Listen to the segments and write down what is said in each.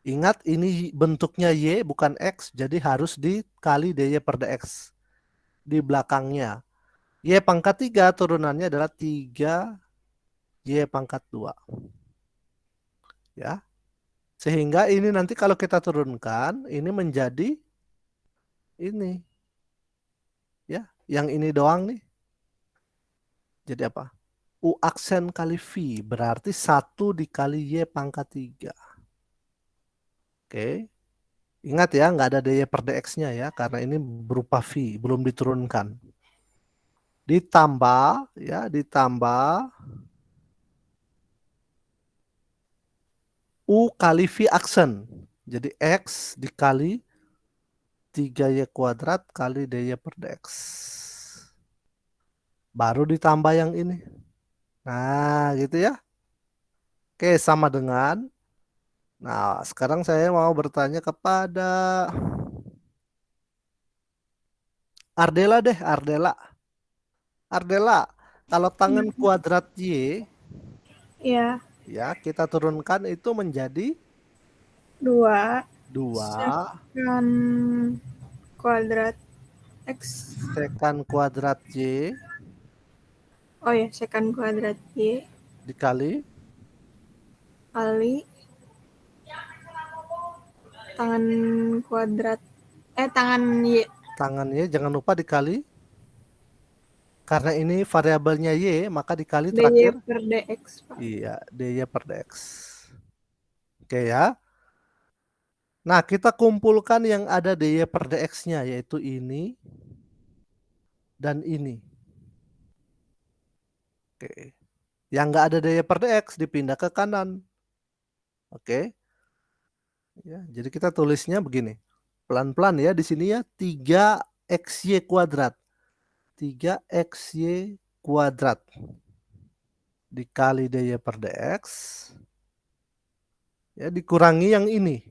Ingat ini bentuknya Y bukan X, jadi harus dikali DY per DX di belakangnya. Y pangkat 3 turunannya adalah 3 Y pangkat 2. Ya. Sehingga ini nanti kalau kita turunkan, ini menjadi ini. Ya, yang ini doang nih. Jadi apa? U aksen kali V berarti 1 dikali Y pangkat 3. Oke. Ingat ya, nggak ada DY per DX-nya ya, karena ini berupa V, belum diturunkan. Ditambah, ya, ditambah U kali V aksen. Jadi X dikali 3Y kuadrat kali DY per DX. Baru ditambah yang ini. Nah, gitu ya. Oke, sama dengan. Nah, sekarang saya mau bertanya kepada Ardela deh, Ardela. Ardela, kalau tangan kuadrat Y, Ya, ya kita turunkan itu menjadi 2 2 sekan kuadrat X. sekan kuadrat Y Oh ya, sekan kuadrat Y dikali kali tangan kuadrat tangan Y tangan Y, jangan lupa dikali, karena ini variabelnya Y, maka dikali DY terakhir, per DX, Pak. iya, DY per DX. Oke ya. Nah, kita kumpulkan yang ada DY per DX-nya, yaitu ini dan ini. Oke. Yang nggak ada DY per DX dipindah ke kanan. Oke. Ya, jadi kita tulisnya begini. Pelan-pelan ya di sini ya, 3XY kuadrat. 3XY kuadrat dikali DY per DX, ya dikurangi yang ini.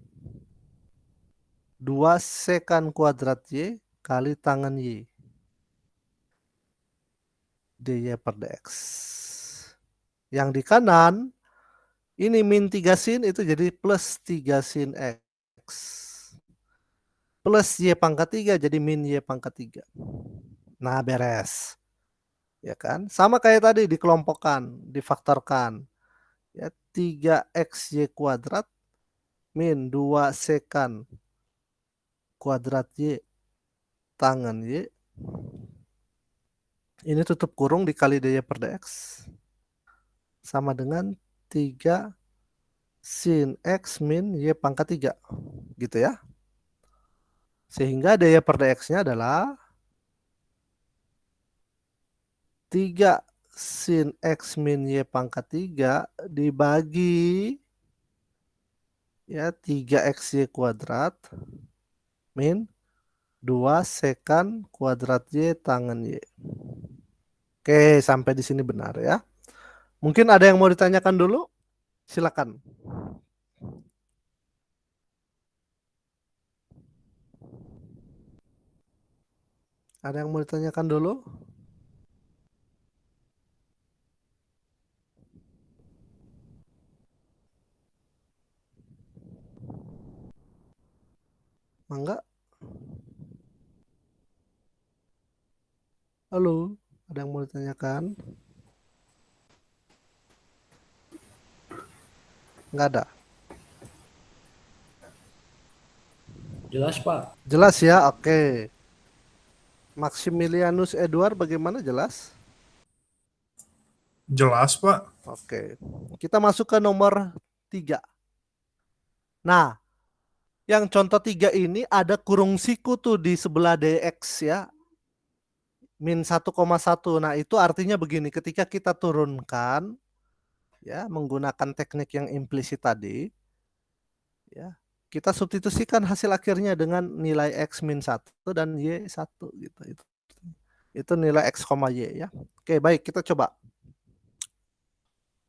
2 sekan kuadrat Y kali tangan Y. DY per DX. Yang di kanan, ini min 3 sin itu jadi plus 3 sin X. Plus Y pangkat 3 jadi min Y pangkat 3. Nah, beres. Ya kan? Sama kayak tadi dikelompokkan, difaktorkan. Ya, 3XY kuadrat min 2 sekan kuadrat Y tangan Y. Ini tutup kurung dikali DY per DX. Sama dengan 3 sin X min Y pangkat 3. Gitu ya. Sehingga DY per DX-nya adalah 3 sin X min Y pangkat 3 dibagi ya 3XY kuadrat min 2 sekan kuadrat Y tangan Y. Oke, sampai di sini benar ya. Mungkin ada yang mau ditanyakan dulu? Silakan. Ada yang mau ditanyakan dulu? Mangga? Halo, ada yang mau ditanyakan? Nggak ada. Jelas, Pak. Jelas ya? Oke. Maximilianus Edward bagaimana, jelas? Jelas, Pak. Oke. Kita masuk ke nomor 3. Nah, yang contoh 3 ini ada kurung siku tuh di sebelah DX ya. Min 1,1. Nah, itu artinya begini, ketika kita turunkan ya menggunakan teknik yang implisit tadi, ya, kita substitusikan hasil akhirnya dengan nilai X min 1 dan Y 1 gitu. Itu nilai X, Y ya. Oke, baik, kita coba.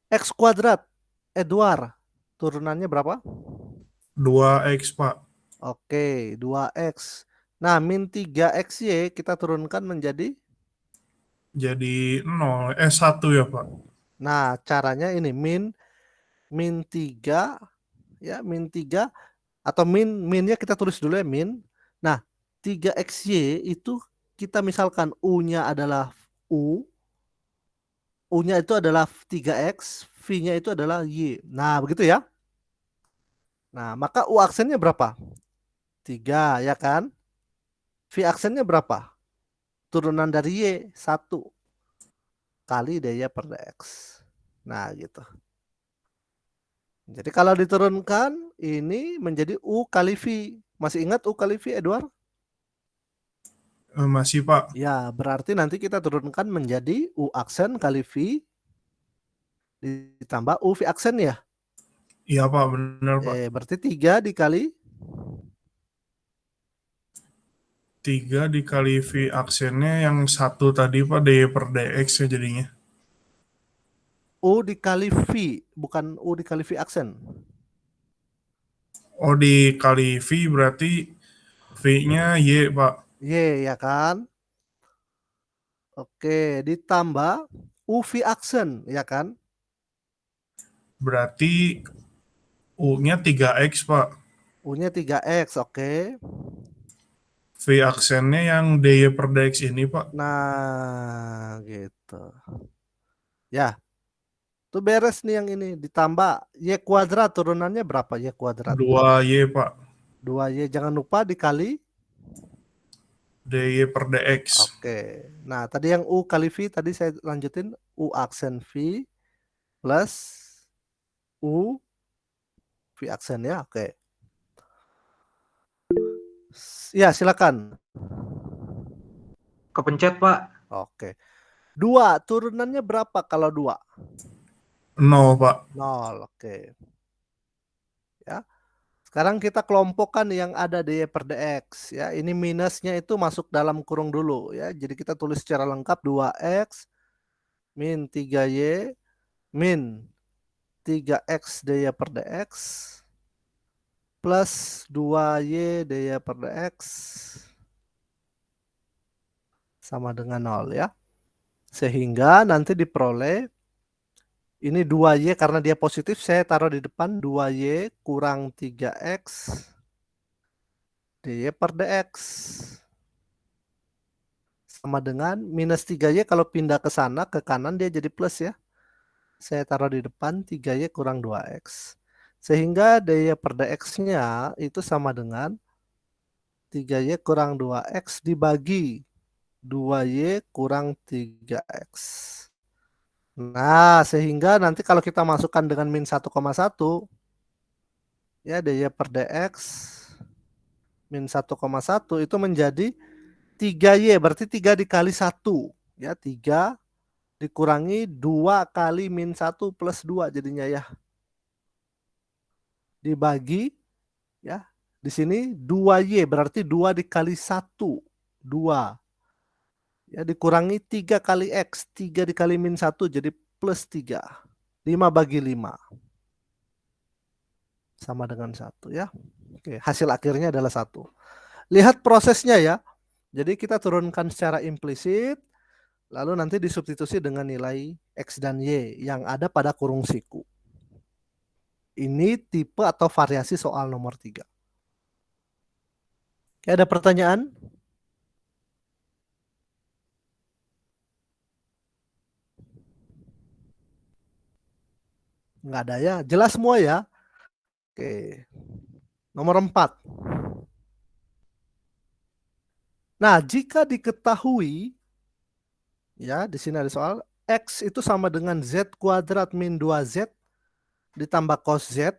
X kuadrat, Edward, turunannya berapa? 2X, Pak. Oke, 2X. Nah, min 3XY kita turunkan menjadi? Jadi 0. 1 ya, Pak. Nah, caranya ini min 3 ya, min 3 atau minnya kita tulis dulu ya, min. Nah, 3xy itu kita misalkan U-nya adalah U-nya itu adalah 3x, V-nya itu adalah Y. Nah, begitu ya. Nah, maka U aksennya berapa? 3, ya kan? V aksennya berapa? Turunan dari Y, 1 kali daya per dx. Nah, gitu. Jadi kalau diturunkan, ini menjadi U kali V. Masih ingat U kali V, Edward? Masih, Pak. Ya, berarti nanti kita turunkan menjadi U aksen kali V ditambah U V aksen ya. Iya, Pak. Benar, Pak. Berarti 3 dikali 3 dikali V aksennya yang 1 tadi, Pak, dy per dx ya jadinya. U dikali V, bukan U dikali V aksen. Oh, dikali V berarti V-nya Y, Pak. Y, ya kan? Oke, ditambah U V aksen, ya kan? Berarti U-nya 3x, Pak. U-nya 3x, oke. V aksennya yang dy per dx ini, Pak. Nah, gitu. Ya, tuh beres nih yang ini. Ditambah Y kuadrat, turunannya berapa Y kuadrat? 2y, Pak. 2Y, jangan lupa dikali. dy per dx. Oke. Nah, tadi yang U kali V, tadi saya lanjutin. U aksen V plus U V aksen ya, oke. Ya, silakan. Kepencet, Pak. Oke. 2, turunannya berapa kalau 2? 0, Pak. 0, oke. Ya. Sekarang kita kelompokkan yang ada dy per dx ya. Ini minusnya itu masuk dalam kurung dulu ya. Jadi kita tulis secara lengkap 2x min 3y min 3x dy per dx plus 2y dy per dx sama dengan 0 ya. Sehingga nanti diperoleh ini 2y karena dia positif, saya taruh di depan 2y kurang 3x dy per dx. Sama dengan minus 3y kalau pindah ke sana, ke kanan dia jadi plus ya. Saya taruh di depan 3y kurang 2x. Sehingga dy per dx-nya itu sama dengan 3y kurang 2x dibagi 2y kurang 3x. Nah, sehingga nanti kalau kita masukkan dengan min 1,1 ya dy per dx min 1,1 itu menjadi 3y, berarti 3 dikali 1 ya, 3 dikurangi 2 kali min 1 plus 2 jadinya ya. Dibagi ya. Di sini 2y berarti 2 dikali 1 2. Ya, dikurangi 3 kali x, 3 dikali min 1 jadi plus 3. 5 bagi 5. Sama dengan 1 ya. Oke, hasil akhirnya adalah 1. Lihat prosesnya ya. Jadi kita turunkan secara implisit, lalu nanti disubstitusi dengan nilai X dan Y yang ada pada kurung siku. Ini tipe atau variasi soal nomor 3. Oke, ada pertanyaan? Nggak ada ya? Jelas semua ya? Oke. Nomor 4. Nah, jika diketahui, ya di sini ada soal, X itu sama dengan Z kuadrat min 2Z ditambah cos Z,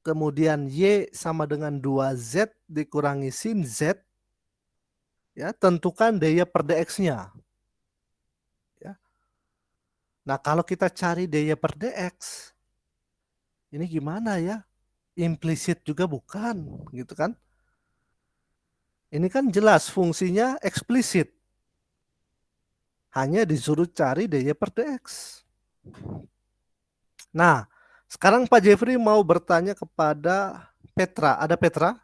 kemudian Y sama dengan 2Z dikurangi sin Z, ya tentukan daya per dx-nya. Ya. Nah, kalau kita cari daya per dx, ini gimana ya? Implisit juga bukan, gitu kan? Ini kan jelas fungsinya eksplisit. Hanya disuruh cari daya per dx. Nah, sekarang Pak Jeffrey mau bertanya kepada Petra. Ada Petra?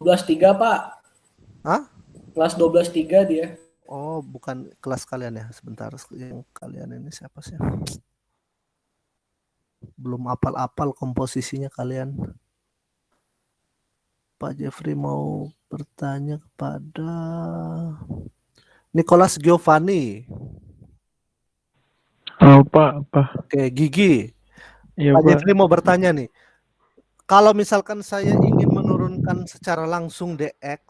12.3, Pak. Hah? Kelas 12.3 dia. Oh, bukan kelas kalian ya. Sebentar, yang kalian ini siapa sih? Belum apal-apal komposisinya kalian. Pak Jeffrey mau bertanya kepada Nicholas Giovanni. Apa? Oke, Gigi. Iya, Pak Pak. Jeffrey mau bertanya nih. Kalau misalkan saya ingin menurunkan secara langsung DX,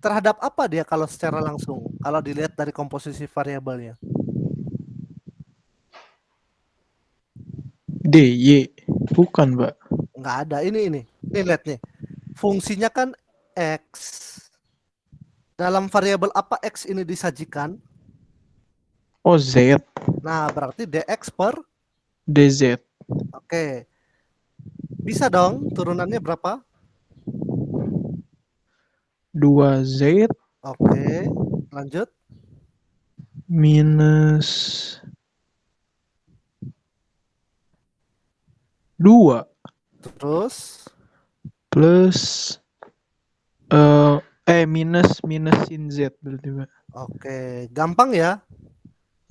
terhadap apa dia kalau secara langsung? Kalau dilihat dari komposisi variabelnya. DY. Bukan, Pak. Nggak ada. Ini lihat nih. Fungsinya kan X. Dalam variabel apa X ini disajikan? Oh, Z. Nah, berarti DX per. DZ. Oke. Bisa dong turunannya berapa? 2Z Oke. Lanjut. minus 2 Terus. plus minus sin Z berarti, Pak. Oke. Gampang ya.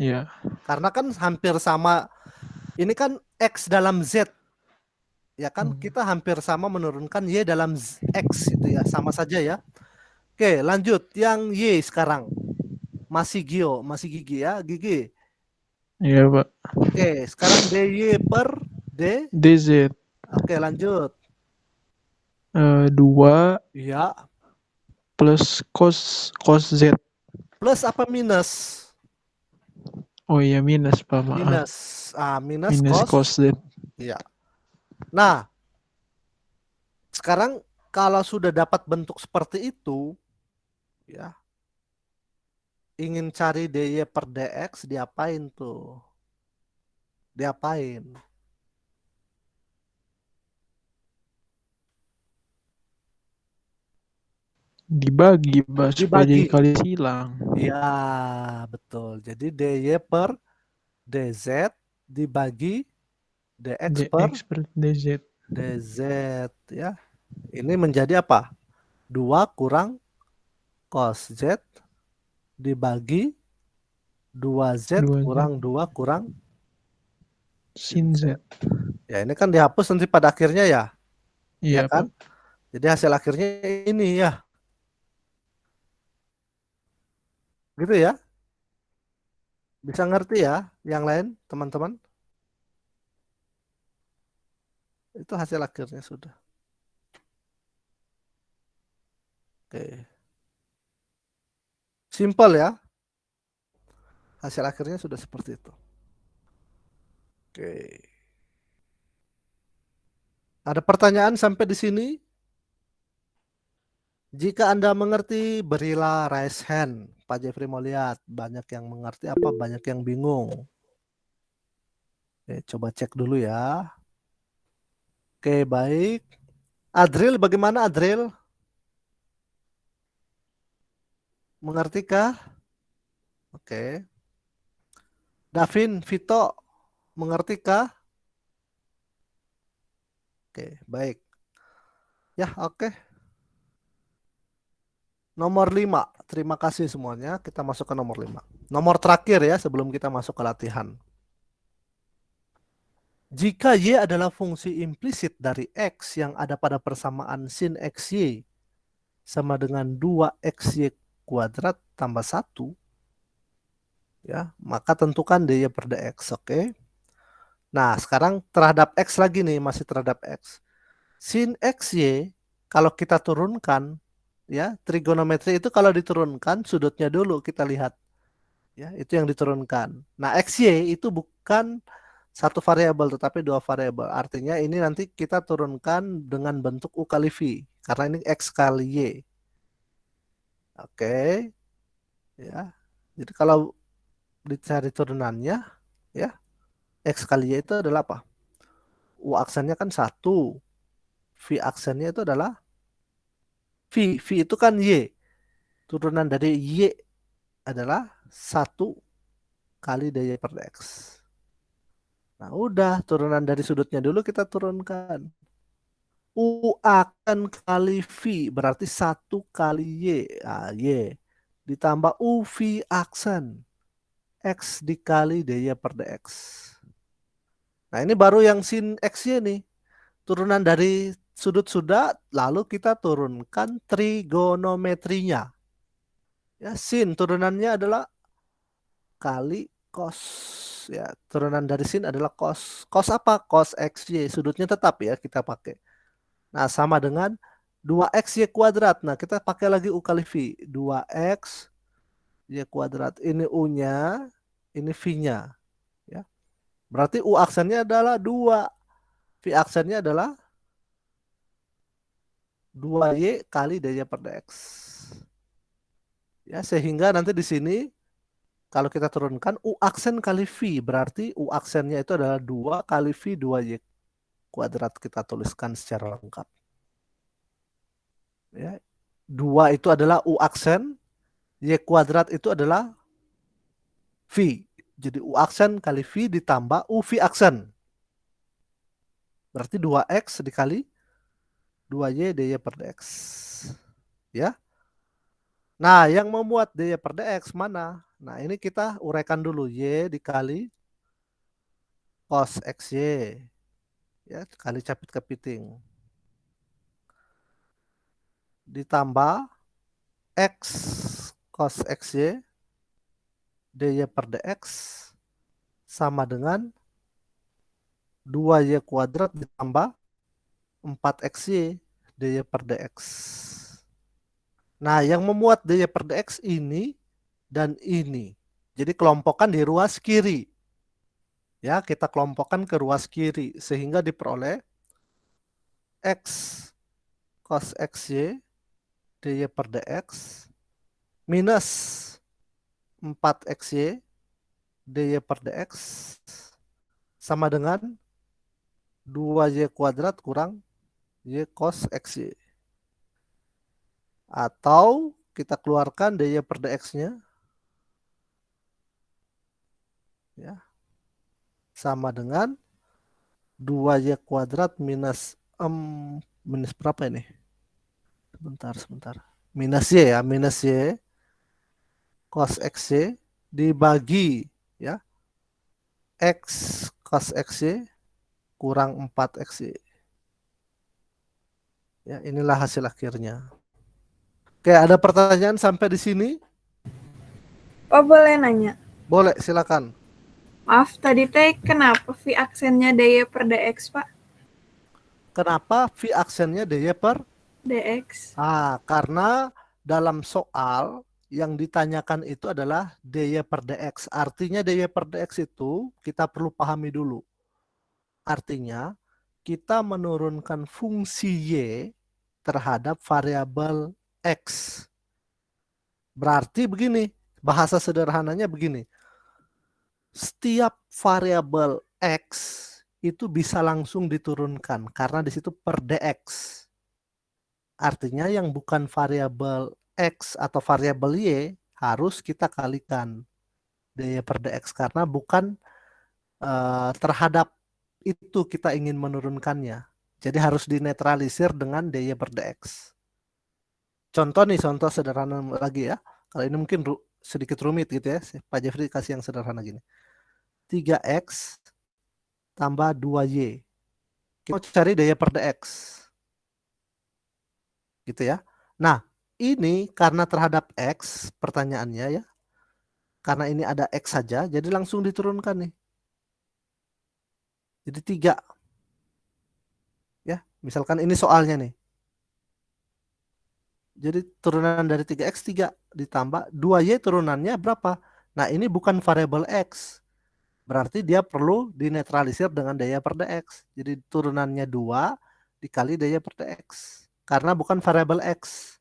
Ya. Karena kan hampir sama. Ini kan X dalam Z. Ya kan kita hampir sama menurunkan Y dalam X itu ya. Sama saja ya. Oke, lanjut yang Y sekarang. Masih Gigi ya, Gigi. Iya, Pak. Oke, sekarang DY per D. DZ Oke, lanjut. 2 Iya. plus cos Z. Plus apa minus? Oh iya, minus, Pak. Maaf. Minus. Minus Minus cos. cos Z. Iya. Nah, sekarang kalau sudah dapat bentuk seperti itu, ya, ingin cari DY per DX, diapain tuh? Diapain? Dibagi, Pak, supaya Dibagi. jadi kali silang. Iya, betul. Jadi DY per DZ dibagi DX per DX per DZ. DZ ya. Ini menjadi apa? 2 kurang cos Z dibagi 2Z 2Z kurang 2 kurang sin Z. ya, ini kan dihapus nanti pada akhirnya ya. Ya Iya, kan? Pak. Jadi hasil akhirnya ini ya. Gitu ya. Bisa ngerti ya yang lain, teman-teman? Itu hasil akhirnya sudah. Oke. Simple ya. Hasil akhirnya sudah seperti itu. Oke. Ada pertanyaan sampai di sini? Jika Anda mengerti, berilah raise hand. Pak Jeffrey mau lihat. Banyak yang mengerti apa? Banyak yang bingung. Oke, coba cek dulu ya. Oke, baik. Adril, bagaimana Adril? Mengertikah? Oke. Davin, Vito, mengertikah? Oke, baik. Ya, oke. Nomor 5. Terima kasih semuanya. Kita masuk ke nomor 5. Nomor terakhir ya sebelum kita masuk ke latihan. Jika Y adalah fungsi implisit dari X yang ada pada persamaan sin XY sama dengan 2XY kuadrat tambah 1, ya, maka tentukan DY per DX, oke? Nah, sekarang terhadap X lagi nih, masih terhadap X. Sin XY, kalau kita turunkan, ya, trigonometri itu kalau diturunkan, sudutnya dulu kita lihat. Ya, itu yang diturunkan. Nah, XY itu bukan satu variabel tetapi 2 variabel. Artinya ini nanti kita turunkan dengan bentuk U kali V karena ini X kali Y. Oke. Ya. Jadi kalau dicari turunannya ya, X kali Y itu adalah apa? U aksennya kan 1. V aksennya itu adalah V. V itu kan Y. Turunan dari Y adalah 1 kali DY per X. Nah, udah turunan dari sudutnya dulu kita turunkan. U akan kali V berarti 1 kali Y. Nah, Y ditambah U V aksen. X dikali DY per DX. Nah, ini baru yang sin X-Y nih. Turunan dari sudut sudah, lalu kita turunkan trigonometrinya. Ya, sin turunannya adalah kali cos. Ya, turunan dari sin adalah cos. Cos apa? Cos XY. Sudutnya tetap ya kita pakai. Nah, sama dengan 2XY kuadrat. Nah, kita pakai lagi U kali V. 2X Y kuadrat. Ini U-nya, ini V-nya. Ya. Berarti U aksennya adalah 2. V aksennya adalah 2Y kali dy per dx. Ya, sehingga nanti di sini kalau kita turunkan U aksen kali V, berarti U aksennya itu adalah 2 kali V 2Y kuadrat, kita tuliskan secara lengkap. Ya. 2 itu adalah U aksen, Y kuadrat itu adalah V. Jadi U aksen kali V ditambah U V aksen. Berarti 2X dikali 2Y dy per dx. Ya. Nah, yang memuat dy per dx mana? Nah, ini kita uraikan dulu. Y dikali cos XY. Ya, kali capit kepiting. Ditambah X cos XY dy per dx sama dengan 2Y kuadrat ditambah 4XY dy per dx. Nah, yang memuat dy per dx ini dan ini. Jadi kelompokkan di ruas kiri. Ya, kita kelompokkan ke ruas kiri sehingga diperoleh X cos XY dy per dx minus 4XY dy per dx sama dengan 2Y kuadrat kurang Y cos XY. Atau kita keluarkan dy per dx-nya. Ya. Sama dengan 2Y kuadrat minus minus berapa ini? Sebentar. Minus Y ya, minus Y cos XY dibagi ya X cos XY kurang 4XY. Ya, inilah hasil akhirnya. Oke, ada pertanyaan sampai di sini? Pak boleh nanya? Boleh, silakan. Maaf, tadi teh kenapa V aksennya dy per dx, Pak? Kenapa V aksennya dy per? Dx. Karena dalam soal yang ditanyakan itu adalah dy per dx. Artinya dy per dx itu kita perlu pahami dulu. Artinya kita menurunkan fungsi y terhadap variabel x. Berarti begini, bahasa sederhananya begini. Setiap variabel x itu bisa langsung diturunkan karena di situ per dx. Artinya yang bukan variabel x atau variabel y harus kita kalikan dy per dx karena bukan terhadap itu kita ingin menurunkannya. Jadi harus dinetralisir dengan dy per dx. Contoh sederhana lagi ya. Kalau ini mungkin sedikit rumit gitu ya. Pak Jeffrey kasih yang sederhana gini. 3x tambah 2y. Kita mau cari dy per dx. Gitu ya. Nah, ini karena terhadap x pertanyaannya ya. Karena ini ada x saja, jadi langsung diturunkan nih. Jadi 3. Ya, misalkan ini soalnya nih. Jadi turunan dari 3x 3 ditambah 2y turunannya berapa? Nah, ini bukan variabel x. Berarti dia perlu dinetralisir dengan dy per dx. Jadi turunannya 2 dikali dy per dx. Karena bukan variabel x.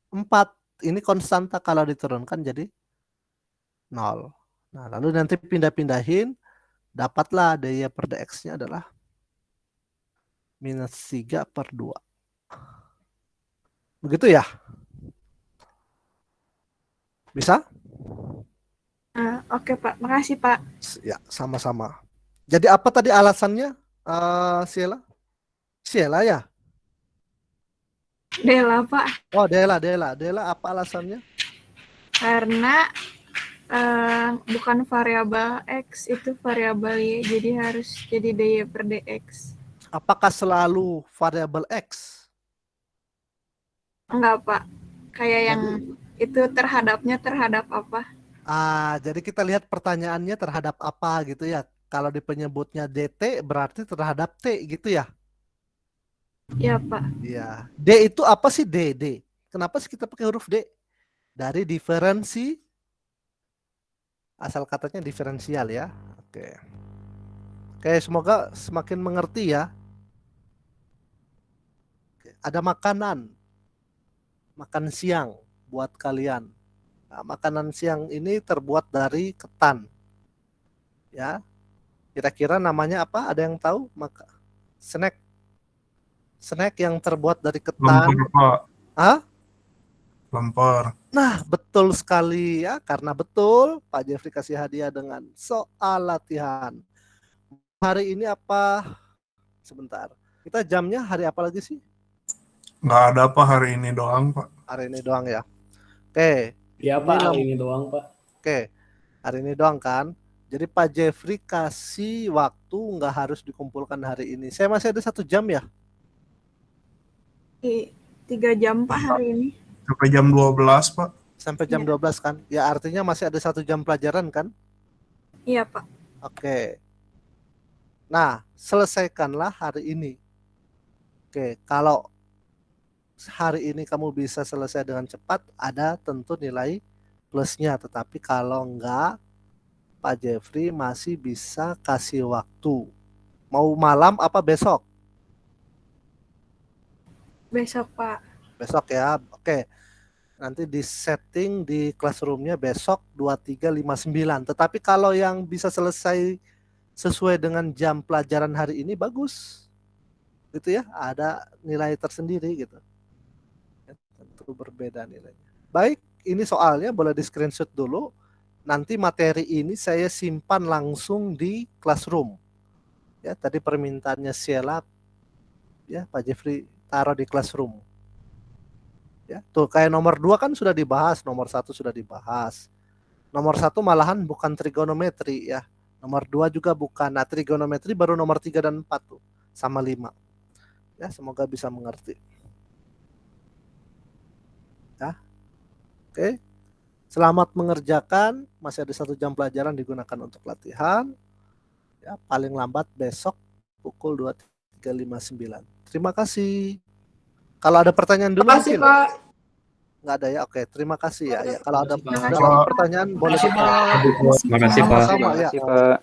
4. Ini konstanta kalau diturunkan jadi 0. Nah, lalu nanti pindah-pindahin. Dapatlah dy per dx-nya adalah minus 3 per 2. Begitu ya? Bisa? Oke Pak, makasih Pak. Ya, sama-sama. Jadi apa tadi alasannya, Sheila? Sheila ya? Dela Pak, Oh, Dela. Dela apa alasannya? karena Bukan variabel X, itu variabel Y, jadi harus jadi dy per dx. Apakah selalu variabel X? Enggak, Pak. Kayak yang Jadi- itu terhadapnya terhadap apa? Jadi kita lihat pertanyaannya terhadap apa gitu ya. Kalau di penyebutnya dt berarti terhadap t gitu ya. Iya, Pak. Iya. D itu apa sih D? D. Kenapa sih kita pakai huruf D? Dari diferensi, asal katanya diferensial ya. Oke. Oke, semoga semakin mengerti ya. Oke, ada makanan. Makan siang buat kalian. Nah, makanan siang ini terbuat dari ketan. Ya. Kira-kira namanya apa? Ada yang tahu? Snack. Snack yang terbuat dari ketan. Lemper, Pak. Hah? Lemper. Nah, betul sekali ya. Karena betul, Pak Jeffrey kasih hadiah dengan soal latihan. Hari ini apa? Sebentar. Kita jamnya hari apa lagi sih? Nggak ada apa hari ini doang, Pak. Hari ini doang ya. Oke. Iya Ini Pak, hari ini doang Pak. Oke. Hari ini doang kan? Jadi Pak Jeffrey kasih waktu nggak harus dikumpulkan hari ini. Saya masih ada 1 jam ya? 3 jam, Pak, hari ini. Sampai jam 12, Pak. Sampai jam Iya. 12 kan? Ya artinya masih ada 1 jam pelajaran kan? Iya, Pak. Oke. Nah, selesaikanlah hari ini. Oke, kalau hari ini kamu bisa selesai dengan cepat, ada tentu nilai plusnya. Tetapi kalau enggak, Pak Jeffrey masih bisa kasih waktu. Mau malam apa besok? Besok, Pak. Besok ya. Oke. Nanti di setting di classroomnya besok 23.59. Tetapi kalau yang bisa selesai sesuai dengan jam pelajaran hari ini bagus. Gitu ya. Ada nilai tersendiri gitu. Tentu berbeda nilainya. Baik, ini soalnya boleh di screenshot dulu. Nanti materi ini saya simpan langsung di classroom. Ya, tadi permintaannya Sheila, ya Pak Jeffrey taruh di classroom. Ya, tuh kayak nomor 2 kan sudah dibahas, nomor 1 sudah dibahas. Nomor 1 malahan bukan trigonometri ya. Nomor 2 juga bukan. Nah, trigonometri baru nomor 3 dan 4 tuh, sama 5. Ya, semoga bisa mengerti. Ya. Oke. Selamat mengerjakan, masih ada 1 jam pelajaran digunakan untuk latihan. Ya, paling lambat besok pukul 23.59. Terima kasih. Kalau ada pertanyaan dulu mungkin. Pak. Nggak ada ya. Oke, terima kasih ya. Ya, kalau ada Terima kasih, Pak. pertanyaan boleh Terima kasih, Pak. Terima kasih, Pak. sama-sama ya. Terima kasih, Pak.